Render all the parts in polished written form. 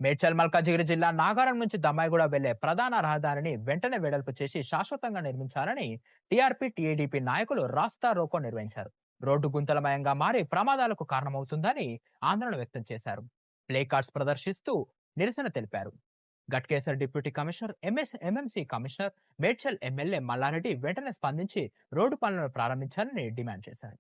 మేడ్చల్ మల్కాజిగిరి జిల్లా నాగారం నుంచి దమ్మాయిగూడ వెళ్లే ప్రధాన రహదారిని వెంటనే వెడల్పు చేసి శాశ్వతంగా నిర్మించాలని టీఆర్పీ టీఏడీపీ నాయకులు రాస్తా రోకో నిర్వహించారు. రోడ్డు గుంతలమయంగా మారి ప్రమాదాలకు కారణమవుతుందని ఆందోళన వ్యక్తం చేశారు. ప్లే కార్డ్స్ ప్రదర్శిస్తూ నిరసన తెలిపారు. Ghatkesar deputy commissioner MMC commissioner Medchal MLA Mallareddy వెంటనే స్పందించి రోడ్డు పనులను ప్రారంభించాలని డిమాండ్ చేశారు.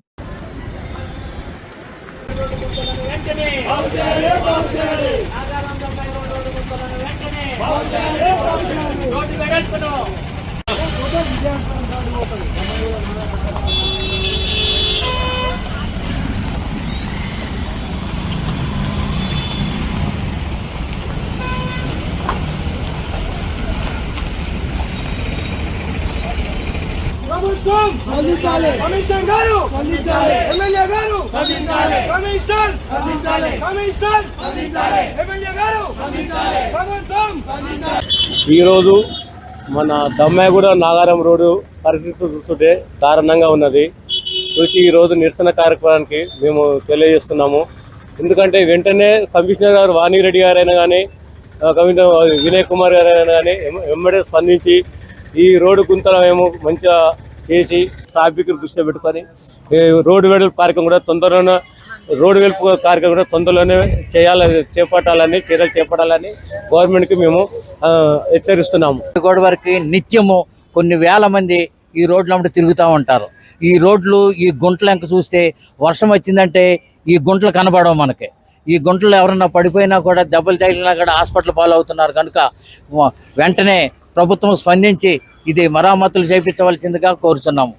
ప్రభుత్వం స్పందించాలి, కమిషనర్ గారు స్పందించాలి, ఎమ్మెల్యే గారు స్పందించాలి, కమిషనర్ స్పందించాలి, కమిషనర్ స్పందించాలి, ఎమ్మెల్యే గారు స్పందించాలి, ప్రభుత్వం స్పందించాలి. ఈరోజు మన దమ్మాయిగూడ నాగారం రోడ్డు పరిస్థితి చూస్తుంటే దారుణంగా ఉన్నది. ఈరోజు నిరసన కార్యక్రమానికి మేము తెలియజేస్తున్నాము. ఎందుకంటే వెంటనే కమిషనర్ గారు వాణిరెడ్డి గారైనా కానీ కమిషనర్ వినయ్ కుమార్ గారైనా కానీ వెంబడే స్పందించి ఈ రోడ్డు గుంతలు మేము మంచిగా చేసి ట్రాఫిక్ దృష్టిలో పెట్టుకొని రోడ్డు వెడల్పు కార్యక్రమం కూడా తొందరలోనే తొందరలోనే చేపట్టాలని చర్యలు చేపట్టాలని గవర్నమెంట్కి మేము హెచ్చరిస్తున్నాము. వరకు నిత్యము కొన్ని వేల మంది ఈ రోడ్ల తిరుగుతూ ఉంటారు. ఈ రోడ్లు ఈ గుంటలు ఎంక చూస్తే వర్షం వచ్చిందంటే ఈ గుంటలు కనబడవు మనకి. ఈ గుంటలు ఎవరన్నా పడిపోయినా కూడా దెబ్బలు తగిలినా కూడా హాస్పిటల్ పాలవుతున్నారు. కనుక వెంటనే ప్రభుత్వం స్పందించి ఇది మరమ్మతులు చేయించవలసిందిగా కోరుతున్నాము.